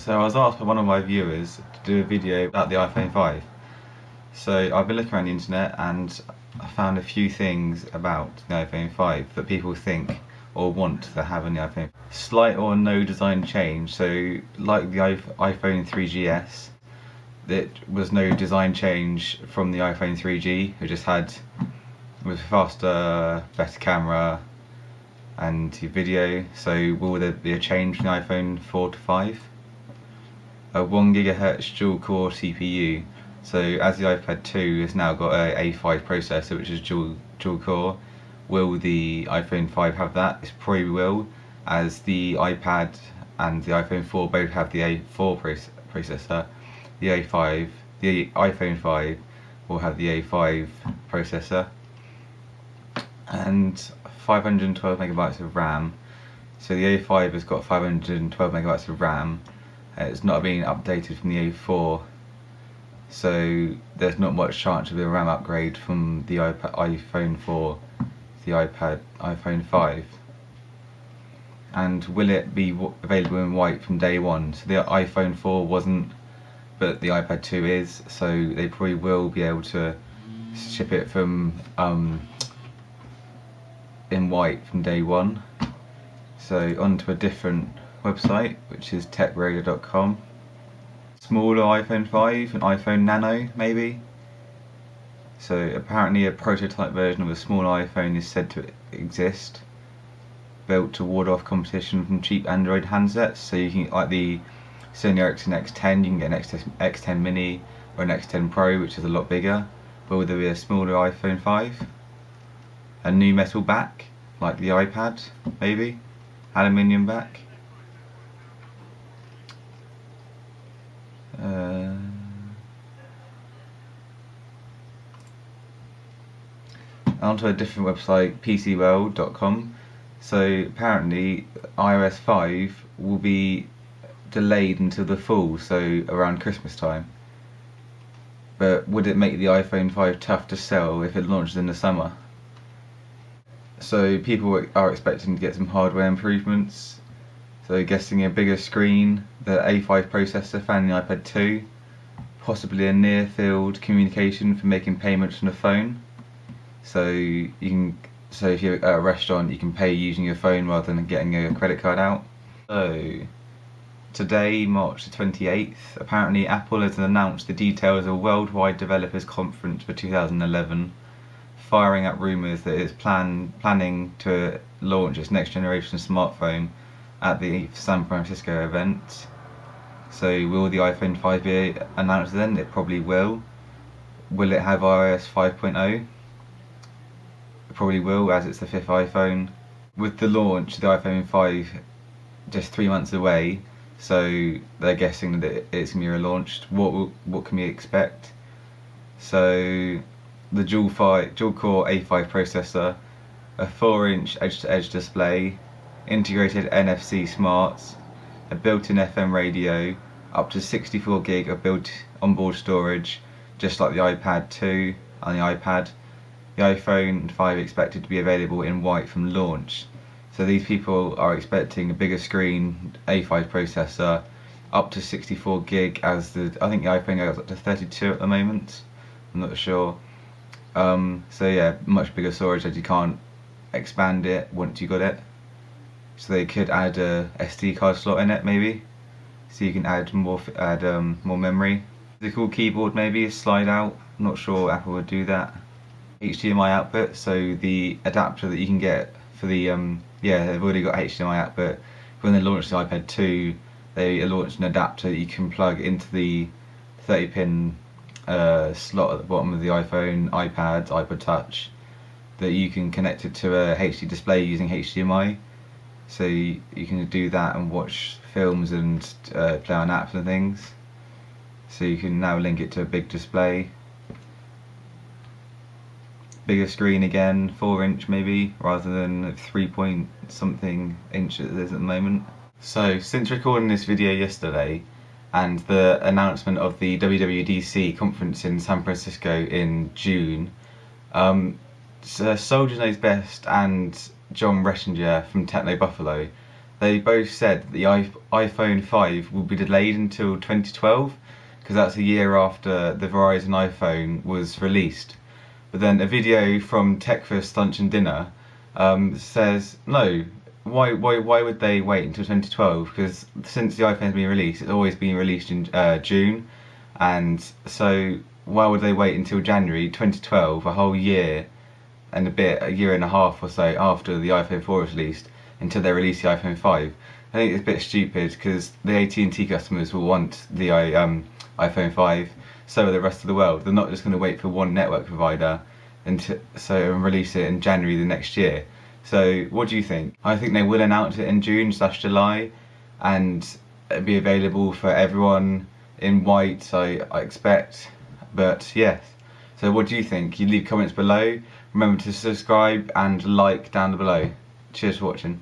So I was asked by one of my viewers to do a video about the iPhone 5. So I've been looking around the internet and I found a few things about the iPhone 5 that people think or want to have in the iPhone. Slight or no design change, so like the iPhone 3GS, there was no design change from the iPhone 3G. It just had with faster, better camera and video. So will there be a change from the iPhone 4 to 5? A 1 GHz dual core CPU. So as the iPad 2 has now got a A5 processor, which is dual core, will the iPhone 5 have that? It probably will, as the iPad and the iPhone 4 both have the A4 processor. The iPhone 5 will have the A5 processor and 512 megabytes of RAM. So the A5 has got 512 megabytes of RAM. It's not being updated from the A4, so there's not much chance of a RAM upgrade from the iPhone 4 to the iPhone 5. And will it be available in white from day one? So the iPhone 4 wasn't, but the iPad 2 is, so they probably will be able to ship it from in white from day one. So onto a different website, which is techradar.com. Smaller iPhone 5 and iPhone Nano maybe. So apparently a prototype version of a smaller iPhone is said to exist, built to ward off competition from cheap Android handsets. So you can, like the Sony Ericsson X10, you can get an X10 Mini or an X10 Pro, which is a lot bigger. But will there be a smaller iPhone 5? A new metal back, like the iPad maybe? Aluminium back? Onto a different website, pcworld.com. So apparently iOS 5 will be delayed until the fall, so around Christmas time. But would it make the iPhone 5 tough to sell if it launches in the summer? So people are expecting to get some hardware improvements. So guessing a bigger screen, the A5 processor found in the iPad 2, possibly a near field communication for making payments from the phone. So if you're at a restaurant, you can pay using your phone rather than getting a credit card out. So today, March the 28th, apparently Apple has announced the details of a worldwide developers conference for 2011, firing up rumours that it's planning to launch its next generation smartphone at the San Francisco event. So will the iPhone 5 be announced then? It probably will. Will it have iOS 5.0? It probably will, as it's the 5th iPhone. With the launch of the iPhone 5 just 3 months away, so they're guessing that it's going to be relaunched. What can we expect? So the dual core A5 processor, a 4-inch edge-to-edge display, integrated NFC smarts, a built-in FM radio, up to 64 gig of built onboard storage, just like the iPad 2 and the iPad. The iPhone 5 expected to be available in white from launch. So these people are expecting a bigger screen, A5 processor, up to 64 gig, as I think the iPhone goes up to 32 at the moment. I'm not sure. So yeah, much bigger storage as you can't expand it once you got it. So they could add a SD card slot in it maybe, so you can add more memory. Physical keyboard maybe, slide out. I'm not sure Apple would do that. HDMI output, so the adapter that you can get for the they've already got HDMI output. When they launched the iPad 2, they launched an adapter that you can plug into the 30-pin slot at the bottom of the iPhone, iPad, iPod Touch, that you can connect it to a HD display using HDMI. So you can do that and watch films and play on apps and things. So you can now link it to a big display. Bigger screen again, 4-inch maybe, rather than 3-point-something inch it is at the moment. So since recording this video yesterday and the announcement of the WWDC conference in San Francisco in June, Soldier Knows Best and John Reschinger from Techno Buffalo, they both said the iPhone 5 will be delayed until 2012 because that's a year after the Verizon iPhone was released. But then a video from Techfest Lunch and Dinner says no. Why would they wait until 2012? Because since the iPhone's been released, it's always been released in June, and so why would they wait until January 2012, a whole year and a bit, a year and a half or so after the iPhone 4 was released, until they release the iPhone 5? I think it's a bit stupid because the AT&T customers will want the iPhone 5, so will the rest of the world. They're not just going to wait for one network provider and release it in January the next year. So what do you think? I think they will announce it in June/July and it'll be available for everyone in white, I expect. But yes, so what do you think? You leave comments below. Remember to subscribe and like down below. Cheers for watching.